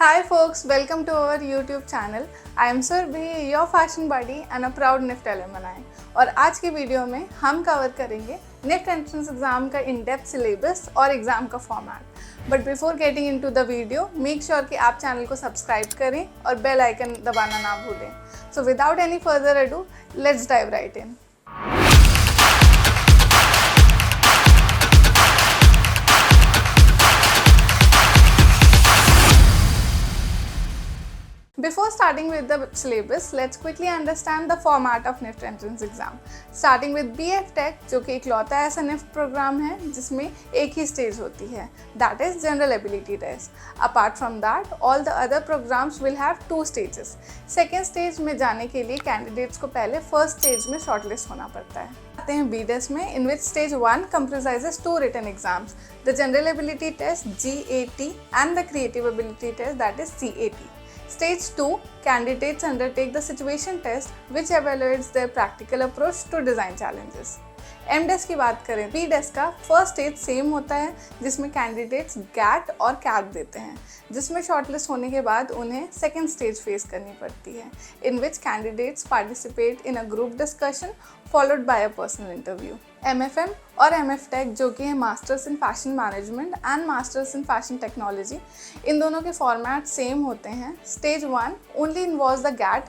Hi folks, welcome to our YouTube channel. I am Surbhi, your fashion buddy and a proud NIFT alumni. और आज की video में हम cover करेंगे NIFT entrance exam का in depth syllabus और exam का format. But before getting into the video, make sure कि आप चैनल को सब्सक्राइब करें और बेल आइकन दबाना ना भूलें. So without any further ado, let's dive right in. Before starting with the syllabus, let's quickly understand the format of NIFT entrance exam. Starting with BF Tech, जो कि इकलौता ऐसा NIFT प्रोग्राम है जिसमें एक ही स्टेज होती है, that is General Ability Test. Apart from that, all the other programs will have two stages. Second stage में जाने के लिए candidates को पहले first stage में shortlist होना पड़ता है. आते हैं BDES में, in which stage 1 comprises two written exams, the General Ability Test GAT and the Creative Ability Test, that is CAT. Stage 2, candidates undertake the situation test which evaluates their practical approach to design challenges. MDES की बात करें, BDES का first stage same होता है जिसमें candidates gate और cat देते हैं, जिसमें शॉर्टलिस्ट होने के बाद उन्हें सेकेंड स्टेज फेस करनी पड़ती है, in which candidates participate in a group discussion followed by a personal interview. MFM और MF Tech, जो कि है masters in fashion management and masters in fashion technology, इन दोनों के फॉर्मेट सेम होते हैं. Stage 1 only involves the GAT.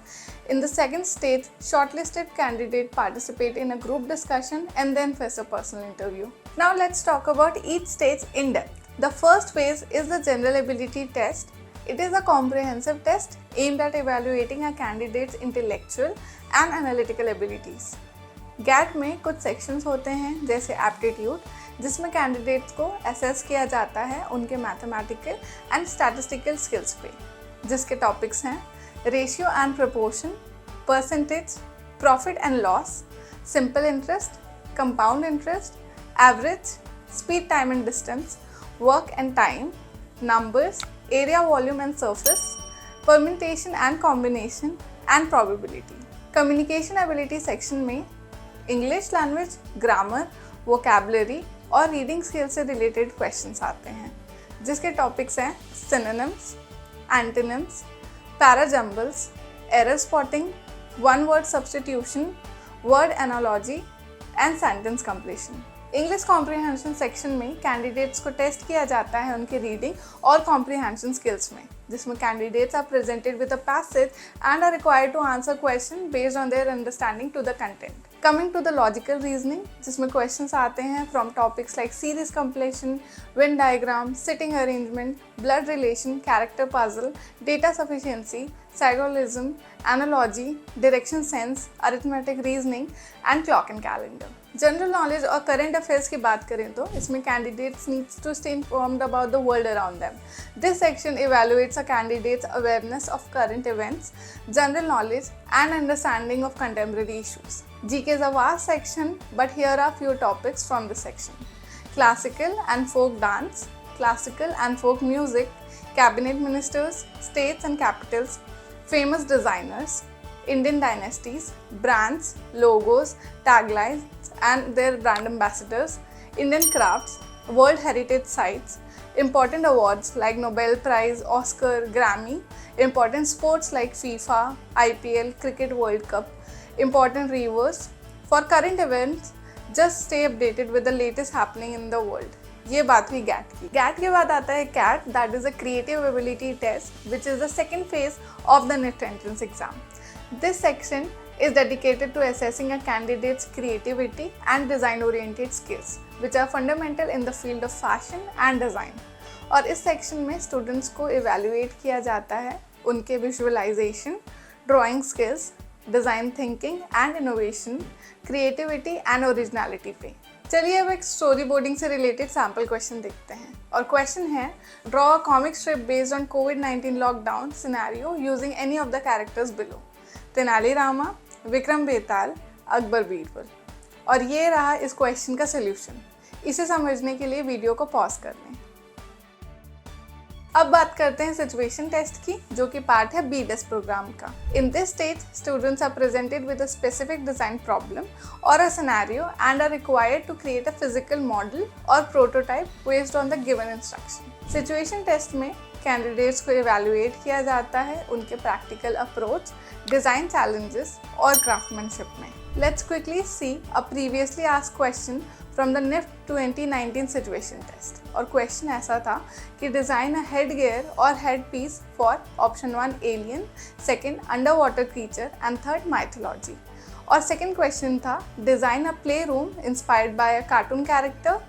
In the second stage, shortlisted candidate participate in a group discussion and then face a personal interview. Now let's talk about each stage in depth. The first phase is the General Ability Test. It is a comprehensive test aimed at evaluating a candidate's intellectual and analytical abilities. GAT में कुछ sections होते हैं जैसे aptitude, जिसमें candidates को assess किया जाता है उनके mathematical and statistical skills पे, जिसके topics हैं ratio and proportion, percentage, profit and loss, simple interest, compound interest, average, speed time and distance, work and time, numbers, area volume and surface, permutation and combination and probability. Communication ability section में English language, grammar, vocabulary और reading skill से related questions आते हैं, जिसके topics हैं synonyms, antonyms, parajumbles, error spotting, one word substitution, word analogy and sentence completion. English comprehension section में candidates को test किया जाता है उनके रीडिंग और कॉम्प्रिहेंशन स्किल्स में, जिसमें candidates are presented with a passage and are required to answer question based on their understanding to the content. Coming to the logical reasoning, जिसमें क्वेश्चंस आते हैं from topics like series completion, Venn diagram, seating arrangement, blood relation, character puzzle, data sufficiency, syllogism, analogy, direction sense, arithmetic reasoning and clock and calendar. General knowledge और current affairs की बात करें तो इसमें candidates needs to stay informed about the world around them. This section evaluates a candidate's awareness of current events, general knowledge and understanding of contemporary issues. GK is a vast section, but here are few topics from this section. Classical and folk dance, classical and folk music, cabinet ministers, states and capitals, famous designers, Indian dynasties, brands, logos, taglines and their brand ambassadors, Indian crafts, World Heritage Sites, important awards like Nobel Prize, Oscar, Grammy, important sports like FIFA, IPL, Cricket World Cup, important reviews. For current events, just stay updated with the latest happening in the world. ये बात हुई gate की. Gate के बाद आता है CAT, that is a creative ability test which is the second phase of the NIFT entrance exam. This section is dedicated to assessing a candidate's creativity and design-oriented skills, which are fundamental in the field of fashion and design. और इस section में students को evaluate किया जाता है उनके visualisation, drawing skills, design thinking and innovation, creativity and originality पे. चलिए अब एक स्टोरी बोर्डिंग से रिलेटेड सैम्पल क्वेश्चन देखते हैं. और क्वेश्चन है, draw a comic strip based on कोविड-19 lockdown scenario using any of the characters below. Tenali Rama, Vikram Betal, Akbar Birbal. और ये रहा इस क्वेश्चन का सोल्यूशन. इसे समझने के लिए वीडियो को पॉज कर लें. अब बात करते हैं सिचुएशन टेस्ट की, जो कि पार्ट है BDES प्रोग्राम का. In this stage students are presented with a specific design problem और a scenario and are required to create a physical model और prototype based on the given instruction. Situation test में candidates को evaluate किया जाता है उनके practical approach, design challenges और craftsmanship में। Let's quickly see a previously asked question from the NIFT 2019 situation test. और क्वेश्चन ऐसा था कि डिज़ाइन अ हेड गियर और headpiece for option 1 alien, second underwater creature and third mythology. और second question था design a playroom inspired by a cartoon character,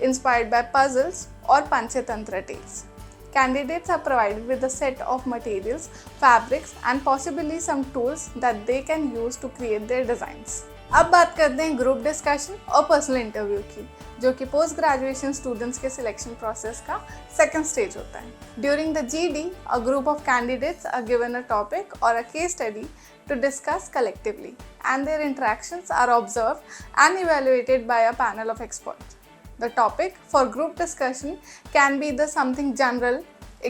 inspired by puzzles or Panchatantra tales. Candidates are provided with a set of materials, fabrics and possibly some tools that they can use to create their designs. अब बात करते हैं group discussion और personal interview की, जो कि post graduation students के selection process का सेकंड स्टेज होता है। During the GD, a group of candidates are given a topic or a case study to discuss collectively, and their interactions are observed and evaluated by a panel of experts. The topic for group discussion can be the something general,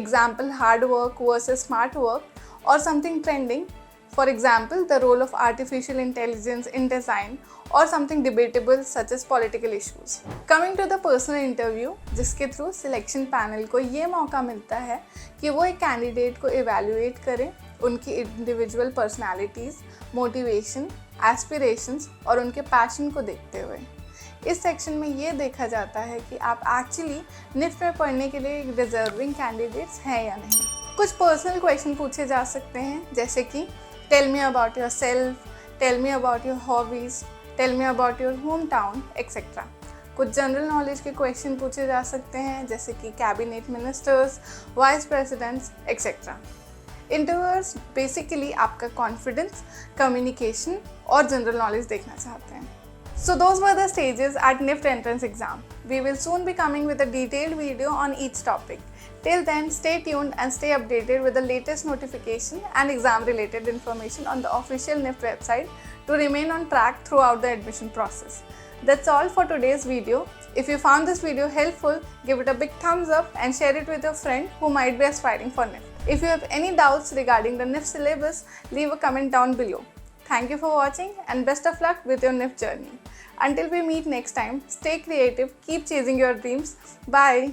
example hard work versus smart work, or something trending, for example the role of artificial intelligence in design, or something debatable such as political issues. Coming to the personal interview, जिसके through selection panel को ये मौका मिलता है कि वो एक candidate को इवैल्यूएट करें उनकी इंडिविजुअल पर्सनैलिटीज़, मोटिवेशन, एस्पिरेशंस और उनके पैशन को देखते हुए। इस सेक्शन में ये देखा जाता है कि आप एक्चुअली निफ्ट में पढ़ने के लिए डिजर्विंग कैंडिडेट्स हैं या नहीं। कुछ पर्सनल क्वेश्चन पूछे जा सकते हैं, जैसे कि tell me about yourself, tell me about your hobbies, tell me about your hometown etcetera. कुछ जनरल नॉलेज के क्वेश्चन पूछे जा सकते हैं, जैसे कि cabinet ministers, vice presidents etcetera. Interviewers basically आपका कॉन्फिडेंस, कम्युनिकेशन और जनरल नॉलेज देखना चाहते हैं। So those were the stages at NIFT entrance exam. We will soon be coming with a detailed video on each topic. Till then, stay tuned and stay updated with the latest notification and exam related information on the official NIFT website to remain on track throughout the admission process. That's all for today's video. If you found this video helpful, give it a big thumbs up and share it with your friend who might be aspiring for NIFT. If you have any doubts regarding the NIFT syllabus, leave a comment down below. Thank you for watching and best of luck with your NIFT journey. Until we meet next time, stay creative, keep chasing your dreams. Bye.